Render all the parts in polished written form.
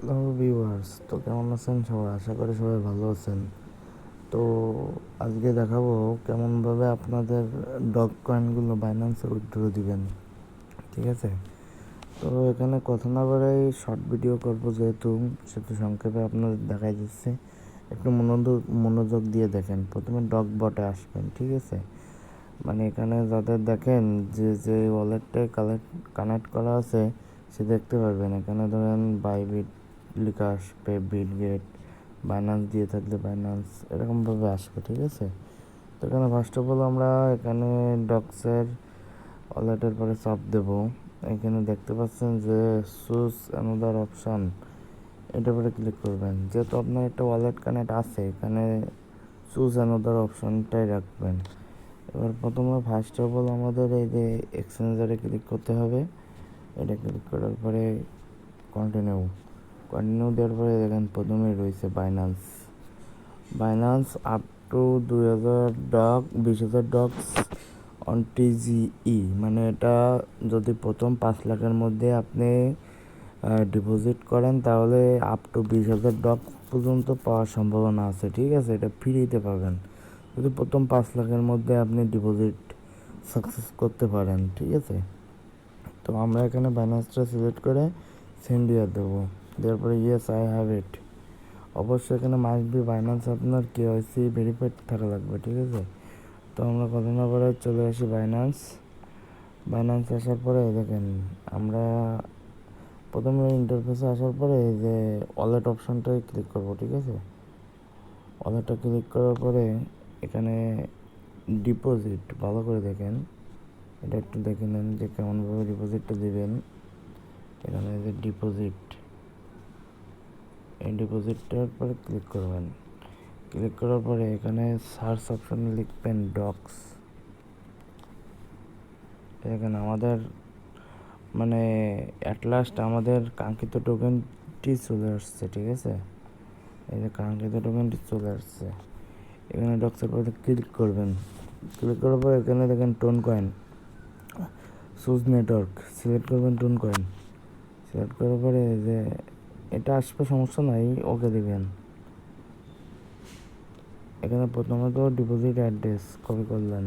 Hello viewers, তো কেমন আছেন সবাই? আশা করি সবাই ভালো আছেন। তো আজকে দেখাবো কেমনভাবে আপনাদের ডগ কয়েনগুলো বাইন্যান্সে উইথড্র দিবেন। ঠিক আছে, তো এখানে কথা না বাড়াই শর্ট ভিডিও করবো, যেহেতু সেহেতু সংক্ষেপে আপনাদের দেখাই দিচ্ছি। একটু মনোযোগ দিয়ে দেখেন। প্রথমে ডগ বটে আসবেন, ঠিক আছে। মানে এখানে যাদের দেখেন যে ওয়ালেটটায় কানেক্ট করা আছে, সে দেখতে পারবেন। এখানে ধরেন বাইবিট লেখা আসবে, বিটগেট, বাইন্যান্স দিয়ে থাকলে বাইন্যান্স, এরকমভাবে আসবে, ঠিক আছে। তো এখানে ফার্স্ট অফ অল আমরা এখানে ডক্সের ওয়ালেটের পরে চাপ দেব। এখানে দেখতে পাচ্ছেন যে চুজ অ্যানাদার অপশান, এটার পরে ক্লিক করবেন। যেহেতু আপনার একটা ওয়ালেট কানেক্ট আছে, এখানে চুজ অ্যানাদার অপশানটাই রাখবেন। এবার প্রথমে ফার্স্ট অফ অল আমাদের এই যে এক্সচেঞ্জারে ক্লিক করতে হবে। এটা ক্লিক করার পরে কন্টিনিউ দেওয়ার পরে দেখেন প্রথমেই রয়েছে Binance up to 20,000 dogs on টিজিই। মানে এটা যদি প্রথম 5 লাখের মধ্যে আপনি ডিপোজিট করেন, তাহলে আপ টু 20,000 ডগ পর্যন্ত পাওয়ার সম্ভাবনা আছে, ঠিক আছে। এটা ফ্রিতে পাবেন যদি প্রথম 5 লাখের মধ্যে আপনি ডিপোজিট সাকসেস করতে পারেন, ঠিক আছে। তো আমরা এখানে বাইন্যান্সটা সিলেক্ট করে সেন্ড ইয়ার দেবো। দেওয়ার পরে ইয়েস আই হ্যাভ ইট। অবশ্যই এখানে মাস্ট বি বাইন্যান্স আপনার কেওয়াইসি ভেরিফাইড থাকা লাগবে, ঠিক আছে। তো আমরা কথা না বলে চলে আসি বাইন্যান্স আসার পরে দেখেন আমরা প্রথমে ইন্টারফেসে আসার পরে এই যে ওয়ালেট অপশানটাই ক্লিক করব, ঠিক আছে। ওয়ালেটটা ক্লিক করার পরে এখানে ডিপোজিট ভালো করে দেখেন, এটা একটু দেখে নেন যে কেমনভাবে ডিপোজিটটা দেবেন। এখানে যে এই ডিপোজিটটার পরে ক্লিক করবেন। ক্লিক করার পরে এখানে সার্চ অপশানে লিখবেন ডক্স। এখানে আমাদের মানে অ্যাট লাস্ট আমাদের কাঙ্ক্ষিত টোকেনটি চলে আসছে, ঠিক আছে। এই যে কাঙ্ক্ষিত টোকেনটি চলে আসছে, এখানে ডক্সের পরে ক্লিক করবেন। ক্লিক করার পর এখানে দেখেন টোন কয়েন, সুজ নেটওয়ার্ক সিলেক্ট করবেন। টোন কয়েন সিলেক্ট করার পরে যে এটা আসবে, সমস্যা নাই, ওকে দিবেন। এখানে প্রথমত ডিপোজিট অ্যাড্রেস কপি করলেন,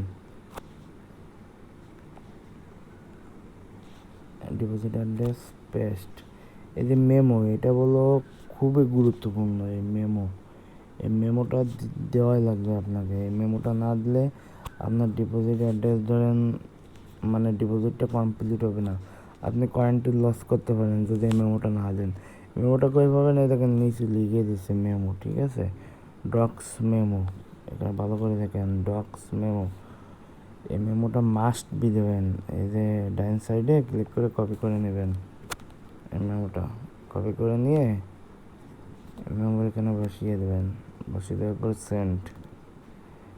ডিপোজিট অ্যাড্রেস পেস্ট। এই যে মেমো, এটা বলো খুবই গুরুত্বপূর্ণ। এই মেমোটা দেওয়াই লাগবে আপনাকে। এই মেমোটা না দিলে আপনার ডিপোজিট অ্যাড্রেস ধরেন মানে ডিপোজিটটা কমপ্লিট হবে না। আপনি কয়েনটি লস করতে পারেন যদি এই মেমোটা না দেন। মেমোটা কই পাবেন? এই দেখেন নিচে লিখে দিচ্ছে মেমো, ঠিক আছে। ডক্স মেমো, এটা ভালো করে দেখেন, ডক্স মেমো। এই মেমোটা মাস্ট বি দেবেন। এই যে ডাইন সাইডে ক্লিক করে কপি করে নেবেন। এই মেমোটা কপি করে নিয়ে মেমো এখানে বসিয়ে দেবেন। বসিয়ে দেওয়ার পর সেন্ড।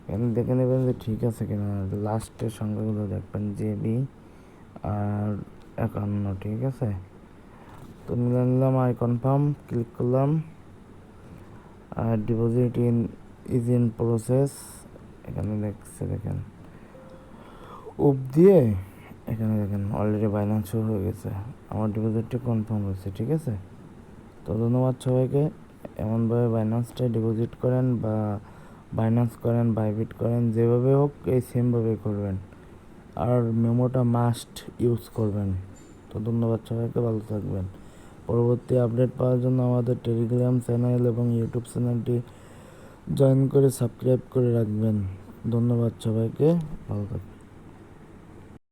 এখানে দেখে নেবেন যে ঠিক আছে কিনা। লাস্টের সংখ্যাগুলো দেখবেন JB আর 51, ঠিক আছে। তো মিলে নিলাম, আই কনফার্ম ক্লিক করলাম। আর ডিপোজিট ইজ ইন প্রসেস, এখানে দেখেন দিয়ে এখানে দেখেন অলরেডি বাইন্যান্স শুরু হয়ে গেছে। আমার ডিপোজিটটা কনফার্ম হয়েছে, ঠিক আছে। তো ধন্যবাদ সবাইকে। এমনভাবে বাইন্যান্সটাই ডিপোজিট করেন বা বাইন্যান্স করেন, বাইবিট করেন, যেভাবে হোক এই সেমভাবে করবেন। আর মেমোটা মাস্ট ইউজ করবেন। তো ধন্যবাদ সবাইকে, ভালো থাকবেন। পরবর্তী আপডেট পাওয়ার জন্য আমাদের টেলিগ্রাম চ্যানেল এবং ইউটিউব চ্যানেলটি জয়েন করে সাবস্ক্রাইব করে রাখবেন। ধন্যবাদ সবাইকে, ভালো থাকবেন।